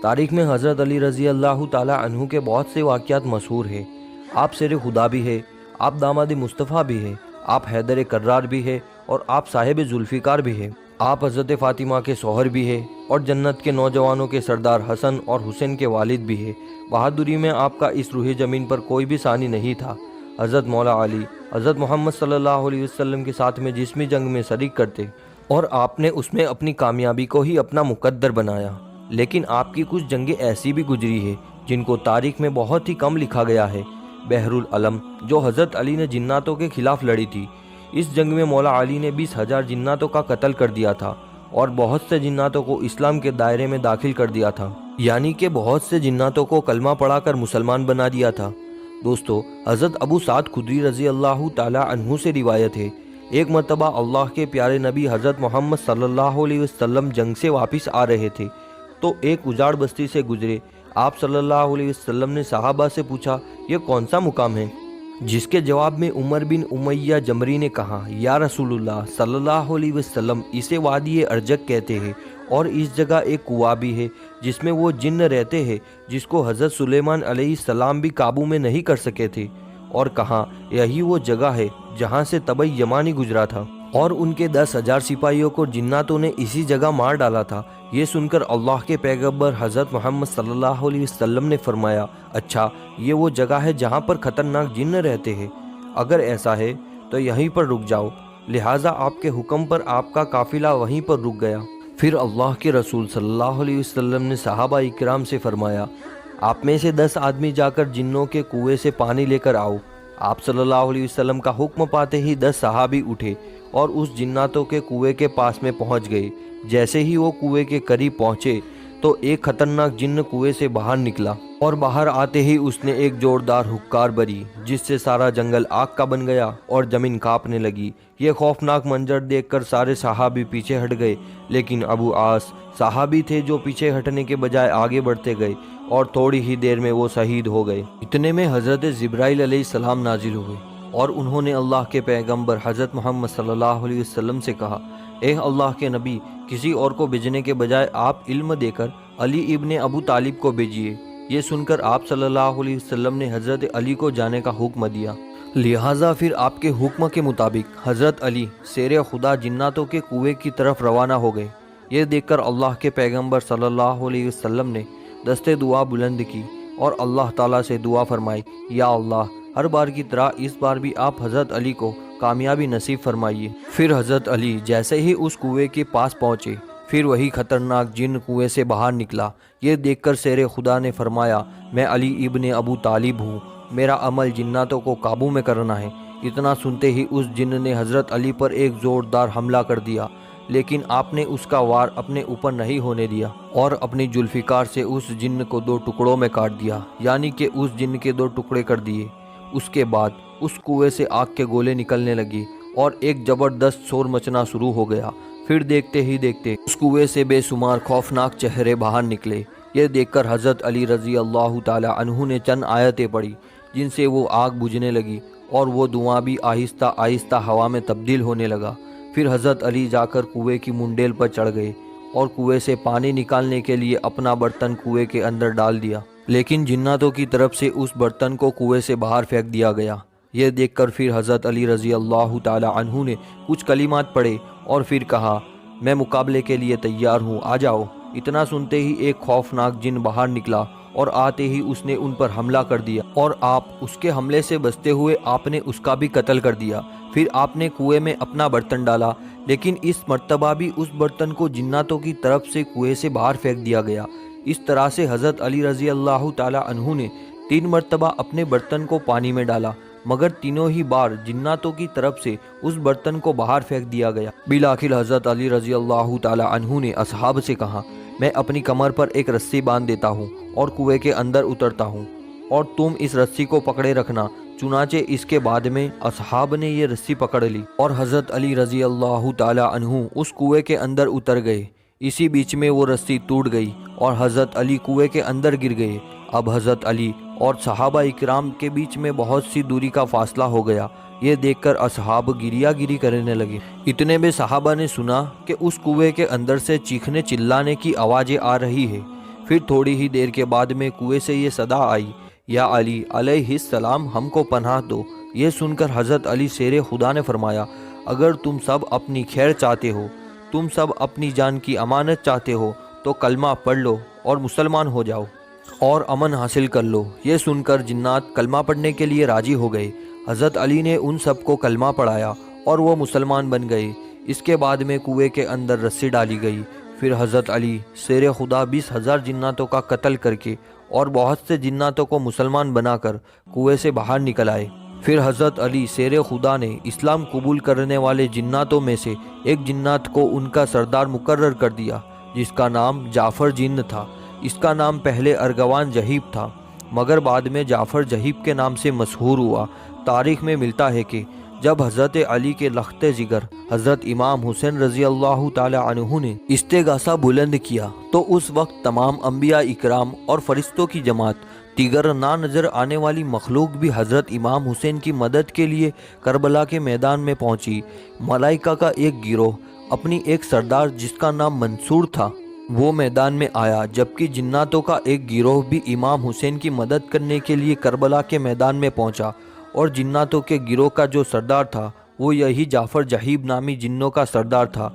تاریخ میں حضرت علی رضی اللہ تعالیٰ عنہ کے بہت سے واقعات مشہور ہیں۔ آپ سیر خدا بھی ہے، آپ داماد مصطفیٰ بھی ہے، آپ حیدر کرار بھی ہے اور آپ صاحب ذوالفقار بھی ہے۔ آپ حضرت فاطمہ کے شوہر بھی ہے اور جنت کے نوجوانوں کے سردار حسن اور حسین کے والد بھی ہے۔ بہادری میں آپ کا اس روح زمین پر کوئی بھی ثانی نہیں تھا۔ حضرت مولا علی حضرت محمد صلی اللہ علیہ وسلم کے ساتھ میں جسمی جنگ میں شریک کرتے اور آپ نے اس میں اپنی کامیابی کو ہی اپنا مقدر بنایا۔ لیکن آپ کی کچھ جنگیں ایسی بھی گزری ہیں جن کو تاریخ میں بہت ہی کم لکھا گیا ہے۔ بحر العلم جو حضرت علی نے جناتوں کے خلاف لڑی تھی، اس جنگ میں مولا علی نے 20,000 جناتوں کا قتل کر دیا تھا اور بہت سے جناتوں کو اسلام کے دائرے میں داخل کر دیا تھا، یعنی کہ بہت سے جناتوں کو کلمہ پڑھا کر مسلمان بنا دیا تھا۔ دوستو، حضرت ابو سعد خدری رضی اللہ تعالی عنہ سے روایت ہے، ایک مرتبہ اللہ کے پیارے نبی حضرت محمد صلی اللہ علیہ وسلم جنگ سے واپس آ رہے تھے تو ایک اجاڑ بستی سے گزرے۔ آپ صلی اللہ علیہ وسلم نے صحابہ سے پوچھا، یہ کون سا مقام ہے؟ جس کے جواب میں عمر بن امیہ جمری نے کہا، یا رسول اللہ صلی اللہ علیہ وسلم، اسے وادی ارجک کہتے ہیں اور اس جگہ ایک کنواں بھی ہے جس میں وہ جن رہتے ہیں جس کو حضرت سلیمان علیہ السلام بھی قابو میں نہیں کر سکے تھے، اور کہا یہی وہ جگہ ہے جہاں سے طبع یمانی گزرا تھا اور ان کے 10,000 سپاہیوں کو جناتوں نے اسی جگہ مار ڈالا تھا۔ یہ سن کر اللہ کے پیغمبر حضرت محمد صلی اللہ علیہ وسلم نے فرمایا، اچھا، یہ وہ جگہ ہے جہاں پر خطرناک جن رہتے ہیں؟ اگر ایسا ہے تو یہیں پر رک جاؤ۔ لہٰذا آپ کے حکم پر آپ کا قافلہ وہیں پر رک گیا۔ پھر اللہ کے رسول صلی اللہ علیہ وسلم نے صحابہ اکرام سے فرمایا، آپ میں سے 10 آدمی جا کر جنوں کے کنویں سے پانی لے کر آؤ۔ آپ صلی اللہ علیہ وسلم کا حکم پاتے ہی 10 صحابی اٹھے اور اس جناتوں کے کنویں کے پاس میں پہنچ گئے۔ جیسے ہی وہ کنویں کے قریب پہنچے تو ایک خطرناک جن کنویں سے باہر نکلا اور باہر آتے ہی اس نے ایک زوردار ہکار بری جس سے سارا جنگل آگ کا بن گیا اور زمین کانپنے لگی۔ یہ خوفناک منظر دیکھ کر سارے صحابی پیچھے ہٹ گئے، لیکن ابو عاص صحابی تھے جو پیچھے ہٹنے کے بجائے آگے بڑھتے گئے اور تھوڑی ہی دیر میں وہ شہید ہو گئے۔ اتنے میں حضرت جبرائیل علیہ السلام نازل ہوئے اور انہوں نے اللہ کے پیغمبر حضرت محمد صلی اللہ علیہ وسلم سے کہا، اے اللہ کے نبی، کسی اور کو بھیجنے کے بجائے آپ علم دے کر علی ابن ابو طالب کو بھیجیے۔ یہ سن کر آپ صلی اللہ علیہ وسلم نے حضرت علی کو جانے کا حکم دیا۔ لہٰذا پھر آپ کے حکم کے مطابق حضرت علی سیر خدا جناتوں کے کنویں کی طرف روانہ ہو گئے۔ یہ دیکھ کر اللہ کے پیغمبر صلی اللہ علیہ وسلم نے دستے دعا بلند کی اور اللہ تعالیٰ سے دعا فرمائی، یا اللہ، ہر بار کی طرح اس بار بھی آپ حضرت علی کو کامیابی نصیب فرمائیے۔ پھر حضرت علی جیسے ہی اس کنویں کے پاس پہنچے، پھر وہی خطرناک جن کنویں سے باہر نکلا۔ یہ دیکھ کر شیر خدا نے فرمایا، میں علی ابن ابو طالب ہوں، میرا عمل جناتوں کو قابو میں کرنا ہے۔ اتنا سنتے ہی اس جن نے حضرت علی پر ایک زوردار حملہ کر دیا، لیکن آپ نے اس کا وار اپنے اوپر نہیں ہونے دیا اور اپنی ذوالفقار سے اس جن کو 2 ٹکڑوں میں کاٹ دیا، یعنی کہ اس جن کے 2 ٹکڑے کر دیے۔ اس کے بعد اس کنویں سے آگ کے گولے نکلنے لگے اور ایک زبردست شور مچنا شروع ہو گیا۔ پھر دیکھتے ہی دیکھتے اس کنویں سے بے شمار خوفناک چہرے باہر نکلے۔ یہ دیکھ کر حضرت علی رضی اللہ تعالی عنہ نے چند آیتیں پڑھی جن سے وہ آگ بجھنے لگی اور وہ دھواں بھی آہستہ آہستہ ہوا میں تبدیل ہونے لگا۔ پھر حضرت علی جا کر کنویں کی منڈیل پر چڑھ گئے اور کنویں سے پانی نکالنے کے لیے اپنا برتن کنویں کے اندر ڈال دیا، لیکن جناتوں کی طرف سے اس برتن کو کنویں سے باہر پھینک دیا گیا۔ یہ دیکھ کر پھر حضرت علی رضی اللہ تعالی عنہ نے کچھ کلمات پڑھے اور پھر کہا، میں مقابلے کے لیے تیار ہوں، آ جاؤ۔ اتنا سنتے ہی ایک خوفناک جن باہر نکلا اور آتے ہی اس نے ان پر حملہ کر دیا اور آپ اس کے حملے سے بچتے ہوئے آپ نے اس کا بھی قتل کر دیا۔ پھر آپ نے کنویں میں اپنا برتن ڈالا، لیکن اس مرتبہ بھی اس برتن کو جناتوں کی طرف سے کنویں سے باہر پھینک دیا گیا۔ اس طرح سے حضرت علی رضی اللہ تعالی عنہ نے 3 مرتبہ اپنے برتن کو پانی میں ڈالا، مگر تینوں ہی بار جناتوں کی طرف سے اس برتن کو باہر پھینک دیا گیا۔ بالآخر حضرت علی رضی اللہ تعالی عنہ نے اصحاب سے کہا، میں اپنی کمر پر ایک رسی باندھ دیتا ہوں اور کنویں کے اندر اترتا ہوں اور تم اس رسی کو پکڑے رکھنا۔ چنانچہ اس کے بعد میں اصحاب نے یہ رسی پکڑ لی اور حضرت علی رضی اللہ تعالی عنہ اس کنویں کے اندر اتر گئے۔ اسی بیچ میں وہ رسی ٹوٹ گئی اور حضرت علی کنویں کے اندر گر گئے۔ اب حضرت علی اور صحابہ اکرام کے بیچ میں بہت سی دوری کا فاصلہ ہو گیا۔ یہ دیکھ کر اصحاب گریا گری کرنے لگے۔ اتنے میں صحابہ نے سنا کہ اس کنویں کے اندر سے چیخنے چلانے کی آوازیں آ رہی ہے۔ پھر تھوڑی ہی دیر کے بعد میں کنویں سے یہ صدا آئی، یا علی علیہ السلام ہم کو پناہ دو۔ یہ سن کر حضرت علی شیر خدا نے فرمایا، اگر تم سب اپنی خیر چاہتے ہو، تم سب اپنی جان کی امانت چاہتے ہو تو کلمہ پڑھ لو اور مسلمان ہو جاؤ اور امن حاصل کر لو۔ یہ سن کر جنات کلمہ پڑھنے کے لیے راضی ہو گئے۔ حضرت علی نے ان سب کو کلمہ پڑھایا اور وہ مسلمان بن گئے۔ اس کے بعد میں کنویں کے اندر رسی ڈالی گئی۔ پھر حضرت علی شیر خدا 20,000 جناتوں کا قتل کر کے اور بہت سے جناتوں کو مسلمان بنا کر کنویں سے باہر نکل آئے۔ پھر حضرت علی شیر خدا نے اسلام قبول کرنے والے جناتوں میں سے ایک جنات کو ان کا سردار مقرر کر دیا، جس کا نام جعفر جن تھا۔ اس کا نام پہلے ارغوان جہیب تھا، مگر بعد میں جعفر جہیب کے نام سے مشہور ہوا۔ تاریخ میں ملتا ہے کہ جب حضرت علی کے لخت جگر حضرت امام حسین رضی اللہ تعالی عنہ نے استغاثہ بلند کیا تو اس وقت تمام انبیاء اکرام اور فرشتوں کی جماعت، دیگر نہ نظر آنے والی مخلوق بھی حضرت امام حسین کی مدد کے لیے کربلا کے میدان میں پہنچی۔ ملائکہ کا ایک گروہ اپنی ایک سردار جس کا نام منصور تھا وہ میدان میں آیا، جبکہ جناتوں کا ایک گروہ بھی امام حسین کی مدد کرنے کے لیے کربلا کے میدان میں پہنچا، اور جناتوں کے گروہ کا جو سردار تھا وہ یہی جعفر جہیب نامی جنوں کا سردار تھا۔